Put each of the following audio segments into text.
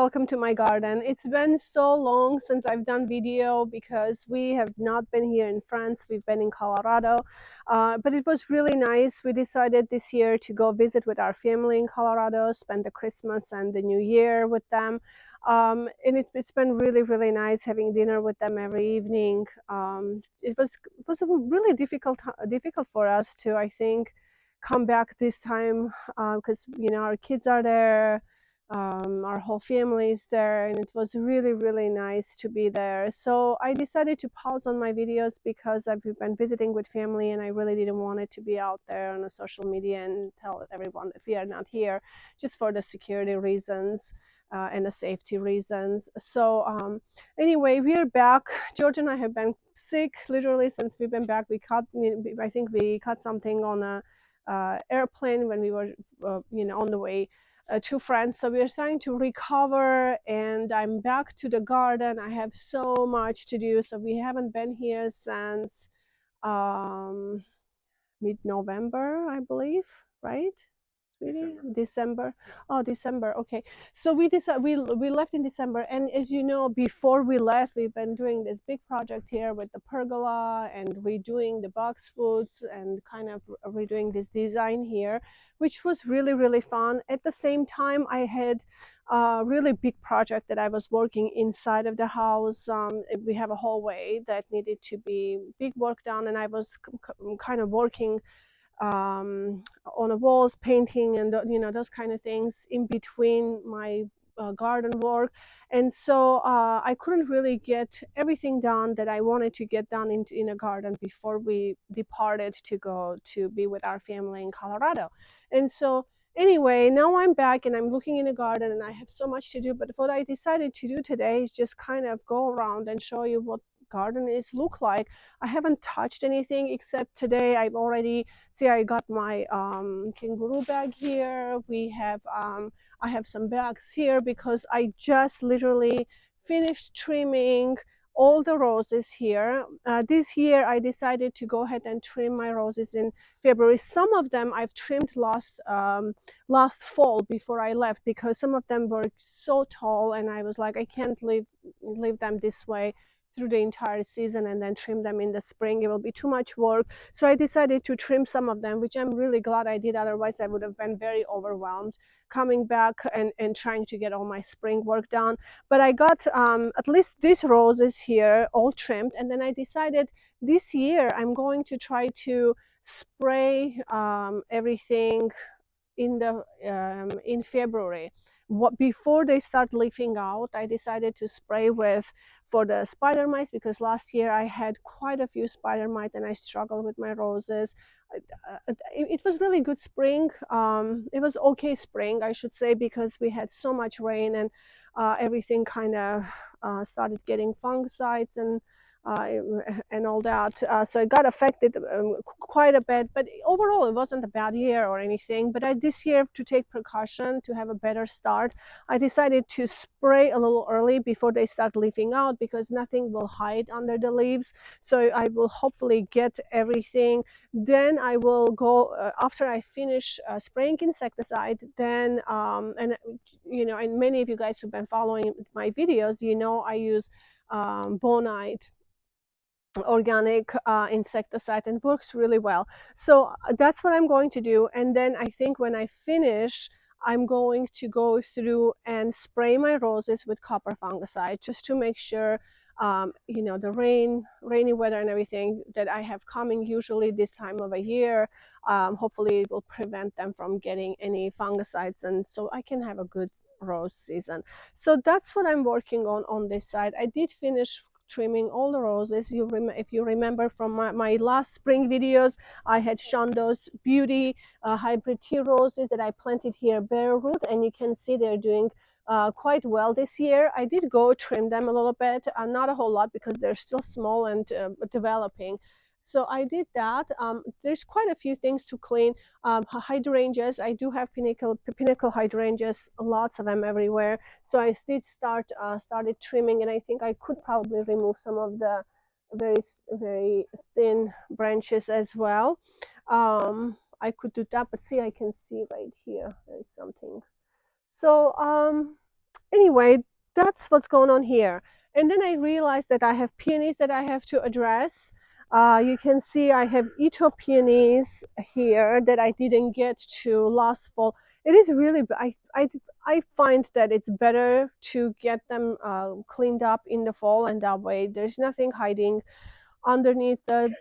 welcome to my garden. It's been so long since I've done video because we have not been here in France. We've been in Colorado, but it was really nice. We decided this year to go visit with our family in Colorado, spend the Christmas and the New Year with them. It's been really, really nice having dinner with them every evening. It was really difficult for us to, I think, come back this time because our kids are there, our whole family is there, and it was really, really nice to be there. So I decided to pause on my videos because I've been visiting with family and I really didn't want it to be out there on the social media and tell everyone that we are not here, just for the security reasons and the safety reasons. So anyway, we're back. George and I have been sick literally since we've been back. I think we caught something on a airplane when we were on the way to France. So we are starting to recover, and I'm back to the garden. I have so much to do. So we haven't been here since um, mid-November, I believe, right? Really? December. Oh, December. Okay. So we left in December, and as you know, before we left, we've been doing this big project here with the pergola and redoing the boxwoods and kind of redoing this design here, which was really, really fun. At the same time, I had a really big project that I was working inside of the house. We have a hallway that needed to be big work done, and I was kind of working on the walls, painting, and those kind of things in between my garden work. And so I couldn't really get everything done that I wanted to get done in a garden before we departed to go to be with our family in Colorado. And so anyway, now I'm back and I'm looking in the garden and I have so much to do. But what I decided to do today is just kind of go around and show you what garden is look like. I haven't touched anything except today. I've already see, I got my kangaroo bag here. I have some bags here because I just literally finished trimming all the roses here. This year I decided to go ahead and trim my roses in February. Some of them I've trimmed last fall before I left because some of them were so tall and I was like, I can't leave them this way through the entire season and then trim them in the spring. It will be too much work. So I decided to trim some of them, which I'm really glad I did. Otherwise, I would have been very overwhelmed coming back and trying to get all my spring work done. But I got at least these roses here all trimmed. And then I decided this year I'm going to try to spray everything in February. Before they start leafing out, I decided to spray for the spider mites because last year I had quite a few spider mites and I struggled with my roses. It was really good spring. It was okay spring, I should say, because we had so much rain and everything kind of started getting fungicides uh, and all that. So it got affected quite a bit, but overall it wasn't a bad year or anything. But this year, to take precaution, to have a better start, I decided to spray a little early before they start leafing out because nothing will hide under the leaves. So I will hopefully get everything. Then I will go, after I finish spraying insecticide, then, and many of you guys who've been following my videos, I use Bonite organic insecticide and works really well. So that's what I'm going to do. And then I think when I finish, I'm going to go through and spray my roses with copper fungicide just to make sure the rainy weather and everything that I have coming usually this time of a year, hopefully it will prevent them from getting any fungicides, and so I can have a good rose season. So that's what I'm working on this side. I did finish trimming all the roses. If you remember from my last spring videos, I had shown those beauty hybrid tea roses that I planted here bare root, and you can see they're doing quite well this year. I did go trim them a little bit, not a whole lot because they're still small and developing. So I did that. There's quite a few things to clean. Hydrangeas, I do have pinnacle hydrangeas, lots of them everywhere. So I did started trimming, and I think I could probably remove some of the very, very thin branches as well. I could do that, but see, I can see right here, there's something. So Anyway, that's what's going on here. And then I realized that I have peonies that I have to address. You can see I have Ito peonies here that I didn't get to last fall. It is really, I find that it's better to get them cleaned up in the fall, and that way there's nothing hiding underneath the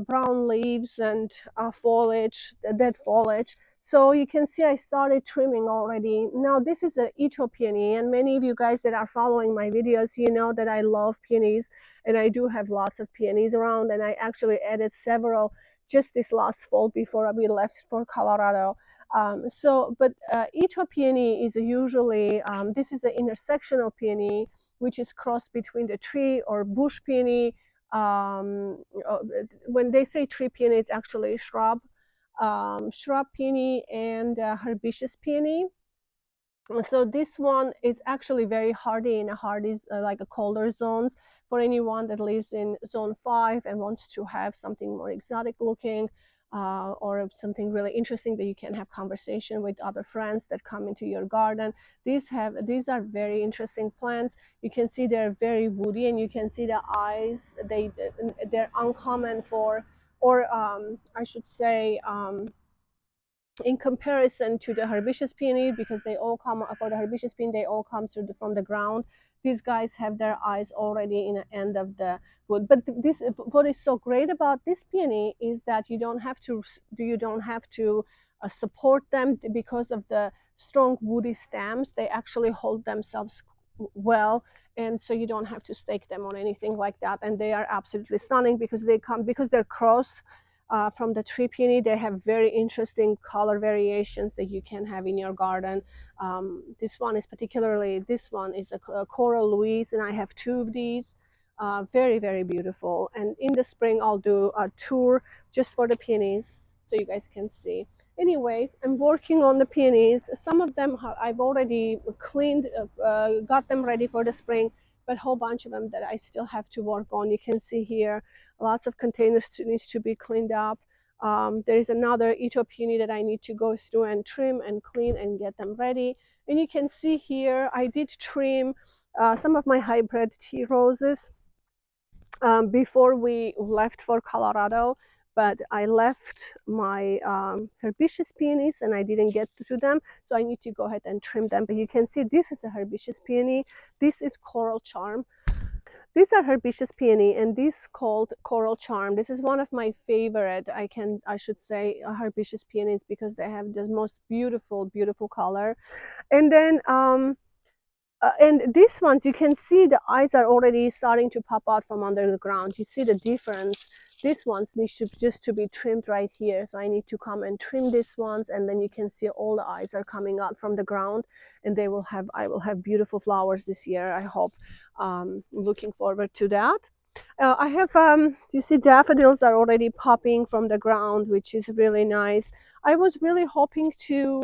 brown leaves and foliage, the dead foliage. So you can see I started trimming already. Now this is an Ito peony, and many of you guys that are following my videos, you know that I love peonies, and I do have lots of peonies around, and I actually added several just this last fall before we left for Colorado. But Ito peony is usually, this is an intersectional peony, which is crossed between the tree or bush peony. When they say tree peony, it's actually shrub, shrub peony and herbaceous peony. So this one is actually very hardy in a hardy, like a colder zones. For anyone that lives in zone 5 and wants to have something more exotic looking, or something really interesting that you can have conversation with other friends that come into your garden. These are very interesting plants. You can see they're very woody, and you can see the eyes. They're uncommon for, or I should say, in comparison to the herbaceous peony, because they all come, for the herbaceous peony, they all come from the ground. These guys have their eyes already in the end of the wood. But this, what is so great about this peony is that you don't have to support them because of the strong woody stems. They actually hold themselves well, and so you don't have to stake them or anything like that. And they are absolutely stunning because they're crossed from the tree peony. They have very interesting color variations that you can have in your garden. This one is a Coral Louise, and I have two of these. Very, very beautiful. And in the spring, I'll do a tour just for the peonies so you guys can see. Anyway, I'm working on the peonies. Some of them I've already cleaned, got them ready for the spring, but a whole bunch of them that I still have to work on. You can see here lots of containers needs to be cleaned up. There is another Ito peony that I need to go through and trim and clean and get them ready. And you can see here I did trim some of my hybrid tea roses before we left for Colorado, but I left my herbaceous peonies and I didn't get to them, so I need to go ahead and trim them. But you can see this is a herbaceous peony. This is Coral Charm. These are herbaceous peony, and this called Coral Charm. This is one of my favorite, I should say, herbaceous peonies, because they have the most beautiful, beautiful color. And then and these ones, you can see the eyes are already starting to pop out from under the ground. You see the difference. These ones need just to be trimmed right here. So I need to come and trim these ones, and then you can see all the eyes are coming out from the ground, and I will have beautiful flowers this year, I hope. Looking forward to that. I have, you see, daffodils are already popping from the ground, which is really nice. I was really hoping to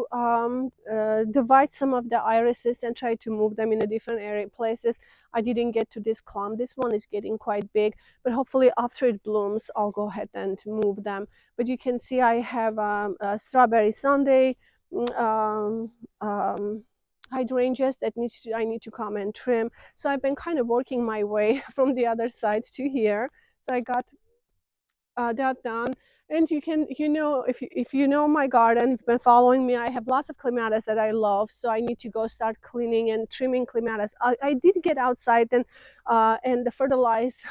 divide some of the irises and try to move them in a different places. I didn't get to this clump. This one is getting quite big, but hopefully after it blooms, I'll go ahead and move them. But you can see I have a strawberry sundae, mm, hydrangeas that I need to come and trim. So I've been kind of working my way from the other side to here. So I got that done. And if you know my garden, if you've been following me, I have lots of clematis that I love. So I need to go start cleaning and trimming clematis. I did get outside and fertilized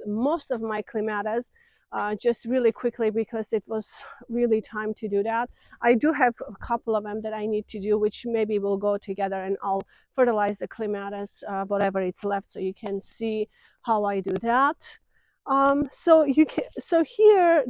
most of my clematis just really quickly because it was really time to do that. I do have a couple of them that I need to do, which maybe will go together, and I'll fertilize the clematis, whatever it's left, so you can see how I do that. So here,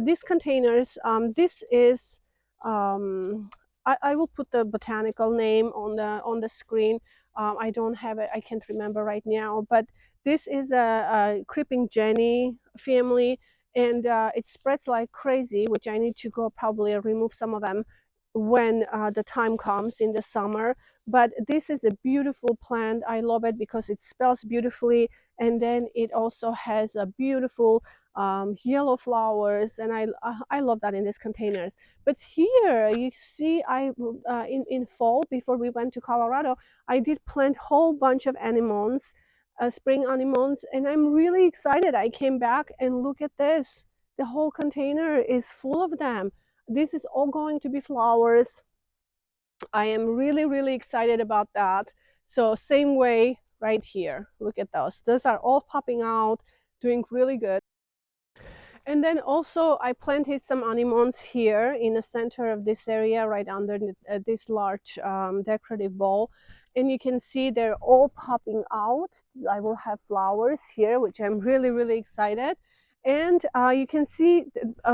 these containers, this is, I will put the botanical name on the screen. I don't have it, I can't remember right now, but this is a creeping Jenny family, and it spreads like crazy, which I need to go probably remove some of them when the time comes in the summer. But this is a beautiful plant. I love it because it smells beautifully, and then it also has a beautiful yellow flowers, and I love that in these containers. But here you see, in fall, before we went to Colorado, I did plant whole bunch of anemones, spring anemones, and I'm really excited. I came back and look at this. The whole container is full of them. This is all going to be flowers. I am really, really excited about that. So same way right here. Look at those. Those are all popping out, doing really good. And then also I planted some anemones here in the center of this area, right under this large decorative bowl. And you can see they're all popping out. I will have flowers here, which I'm really, really excited. And you can see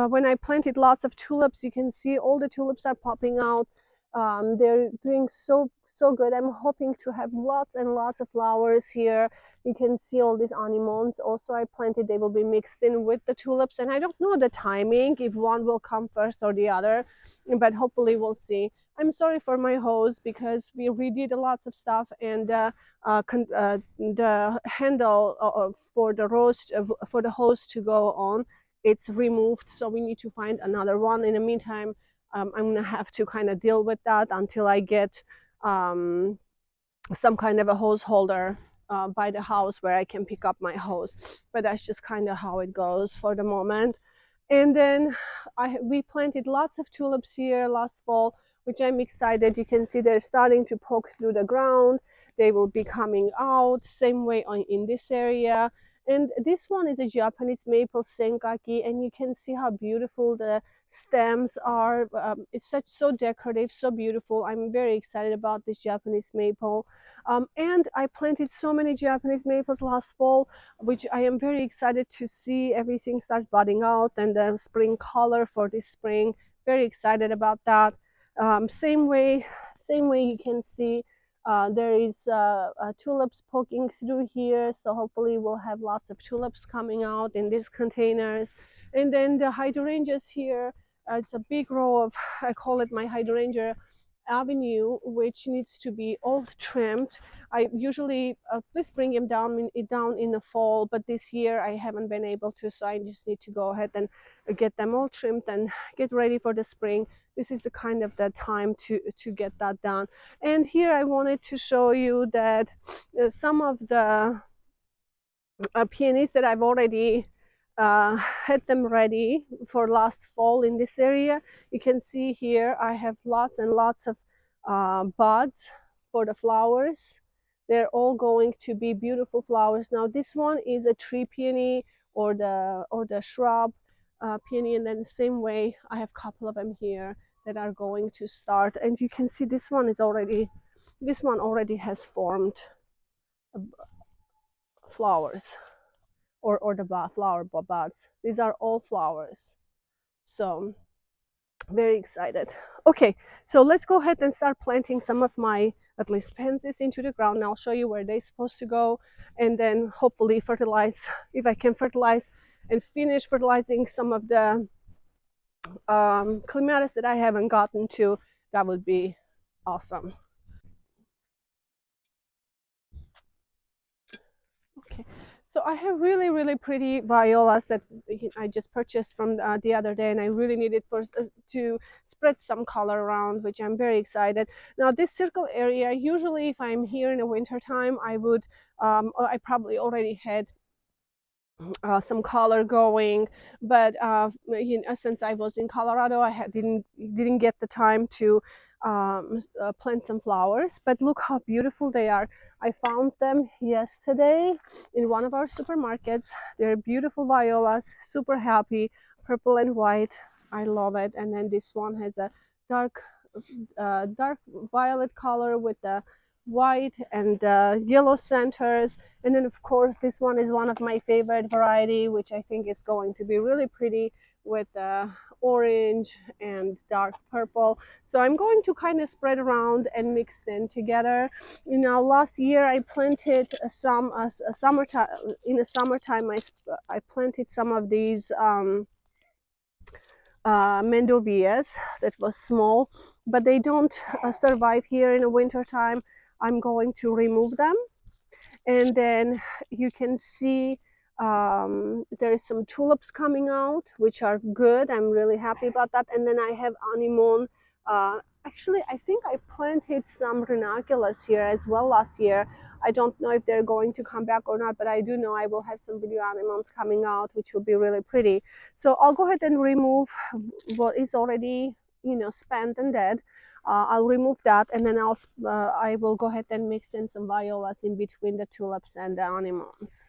when I planted lots of tulips, you can see all the tulips are popping out. They're doing so good. I'm hoping to have lots and lots of flowers here. You can see all these anemones also I planted. They will be mixed in with the tulips, and I don't know the timing, if one will come first or the other, but hopefully we'll see. I'm sorry for my hose because we redid lots of stuff, and the handle for the for the hose to go on, it's removed, so we need to find another one. In the meantime, I'm gonna have to kind of deal with that until I get um, some kind of a hose holder by the house where I can pick up my hose. But that's just kind of how it goes for the moment. And then we planted lots of tulips here last fall, which I'm excited. You can see they're starting to poke through the ground. They will be coming out same way in this area. And this one is a Japanese maple senkaki, and you can see how beautiful the stems are. It's so decorative, so beautiful. I'm very excited about this Japanese maple. And I planted so many Japanese maples last fall, which I am very excited to see everything start budding out and the spring color for this spring. Very excited about that. Same way you can see there is tulips poking through here, so hopefully we'll have lots of tulips coming out in these containers. And then the hydrangeas here, it's a big row of, I call it my hydrangea avenue, which needs to be all trimmed. I usually please bring him down in the fall, but this year I haven't been able to, so I just need to go ahead and get them all trimmed and get ready for the spring. This is the kind of the time to get that done. And here I wanted to show you that some of the peonies that I've already had them ready for last fall in this area. You can see here I have lots and lots of buds for the flowers. They're all going to be beautiful flowers. Now this one is a tree peony or the shrub peony, and then the same way I have a couple of them here that are going to start. And you can see this one already has formed flowers, or the flower buds. These are all flowers. So very excited. Okay, so let's go ahead and start planting some of my at least pansies into the ground. And I'll show you where they're supposed to go, and then hopefully fertilize, if I can fertilize and finish fertilizing some of the clematis that I haven't gotten to. That would be awesome. Okay, so I have really, really pretty violas that I just purchased from the other day, and I really needed to spread some color around, which I'm very excited. Now this circle area, usually if I'm here in the winter time, I probably already had some color going, but since I was in Colorado, didn't get the time to plant some flowers. But look how beautiful they are. I found them yesterday in one of our supermarkets. They're beautiful violas, super happy, purple and white. I love it. And then this one has a dark violet color with the white and yellow centers. And then of course this one is one of my favorite variety, which I think is going to be really pretty with orange and dark purple. So I'm going to kind of spread around and mix them together. You know, last year I planted some summertime. In the summertime I planted some of these mandovias that was small, but they don't survive here in the winter time. I'm going to remove them, and then you can see There is some tulips coming out, which are good. I'm really happy about that. And then I have anemone. Actually, I think I planted some ranunculus here as well last year. I don't know if they're going to come back or not, but I do know I will have some video anemones coming out, which will be really pretty. So I'll go ahead and remove what is already, spent and dead. I'll remove that, and then I will go ahead and mix in some violas in between the tulips and the anemones.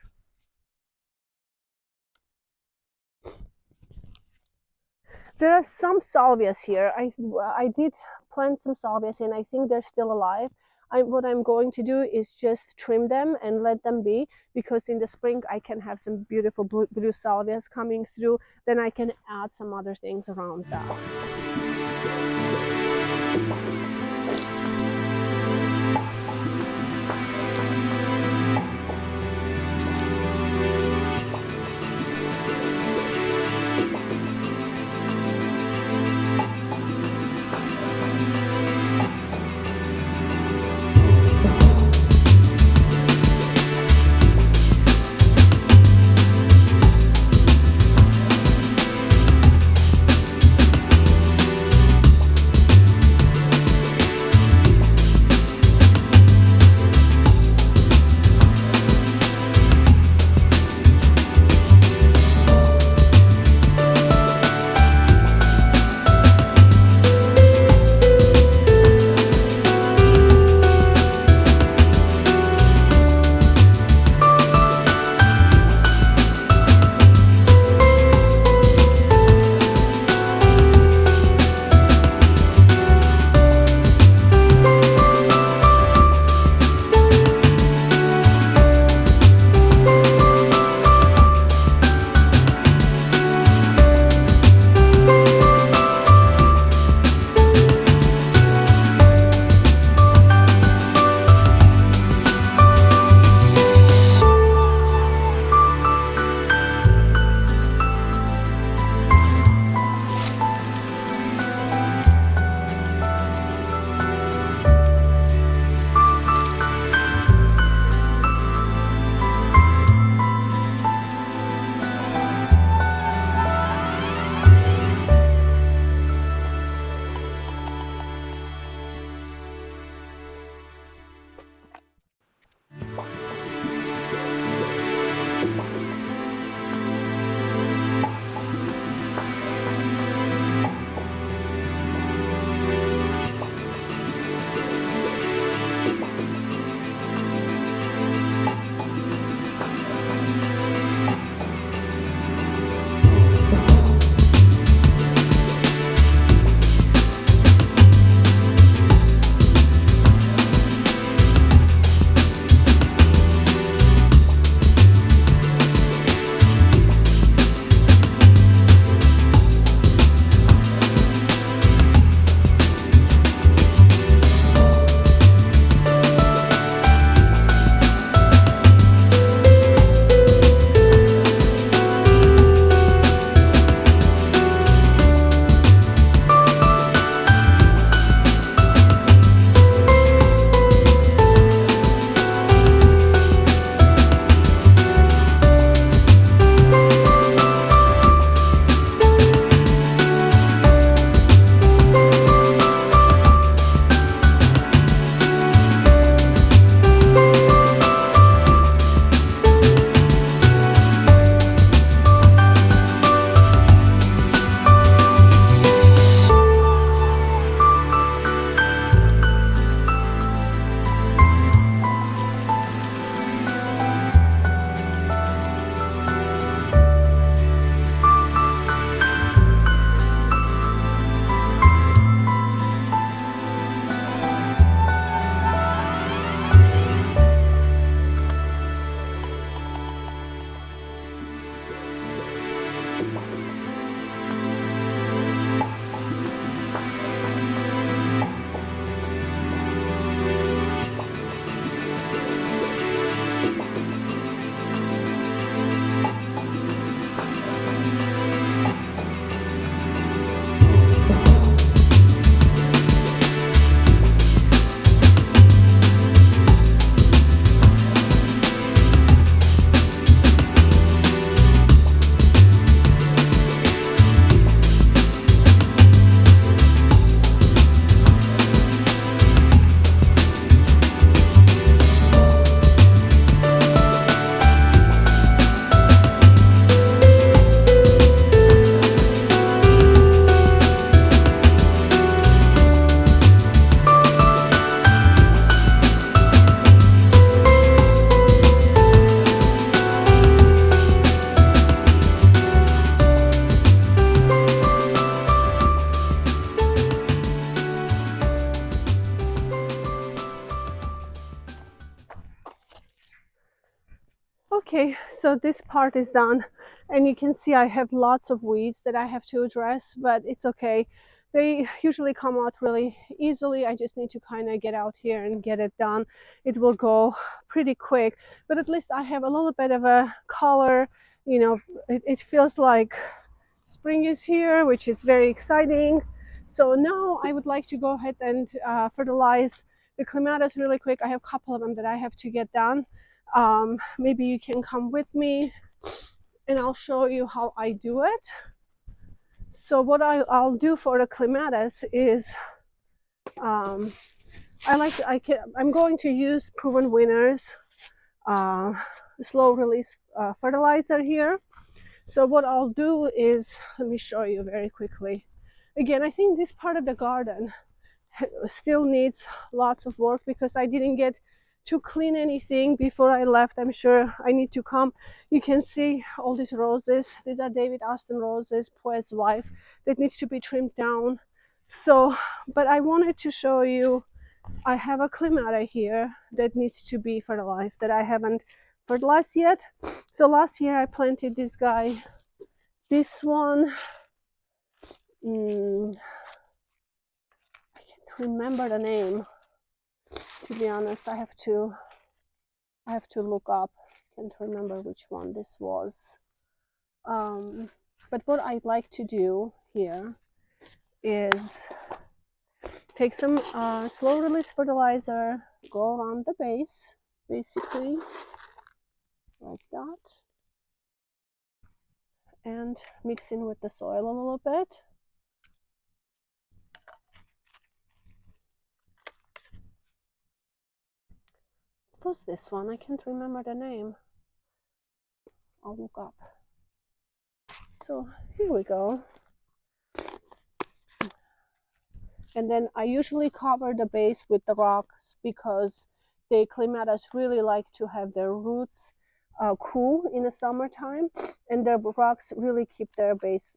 There are some salvias here. I did plant some salvias and I think they're still alive. What I'm going to do is just trim them and let them be, because in the spring I can have some beautiful blue salvias coming through. Then I can add some other things around that. So this part is done, and you can see I have lots of weeds that I have to address, but it's okay. They usually come out really easily. I just need to kind of get out here and get it done. It will go pretty quick, but at least I have a little bit of a color. You know, it feels like spring is here, which is very exciting. So now I would like to go ahead and fertilize the clematis really quick. I have a couple of them that I have to get done. Maybe you can come with me and I'll show you how I do it. So what I'll do for the clematis is I'm going to use Proven Winners slow release fertilizer here. So what I'll do is, let me show you very quickly. Again, I think this part of the garden still needs lots of work because I didn't get to clean anything before I left. I'm sure I need to come. You can see all these roses. These are David Austin roses, Poet's Wife, that needs to be trimmed down. So, but I wanted to show you, I have a clematis here that needs to be fertilized that I haven't fertilized yet. So last year I planted this guy. This one, I can't remember the name. To be honest, I have to look up. Can't remember which one this was. But what I'd like to do here is take some slow release fertilizer, go around the base, basically like that, and mix in with the soil a little bit. What was this one? I can't remember the name. I'll look up. So here we go. And then I usually cover the base with the rocks because the clematis really like to have their roots cool in the summertime, and the rocks really keep their base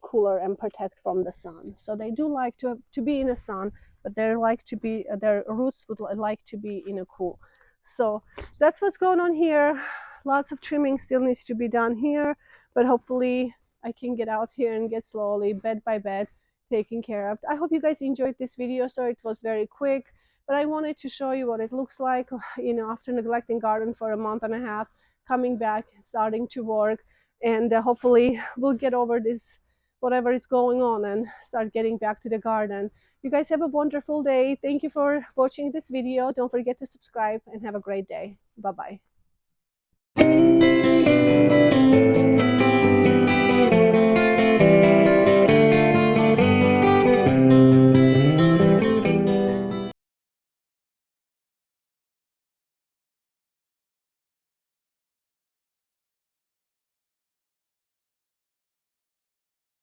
cooler and protect from the sun. So they do like to be in the sun, but their roots would like to be in a cool. So that's what's going on here. Lots of trimming still needs to be done here, but hopefully I can get out here and get slowly, bed by bed, taken care of. I hope you guys enjoyed this video. So it was very quick, but I wanted to show you what it looks like, you know, after neglecting garden for a month and a half, coming back, starting to work, and hopefully we'll get over this, whatever is going on, and start getting back to the garden. You guys have a wonderful day. Thank you for watching this video. Don't forget to subscribe and have a great day. Bye-bye.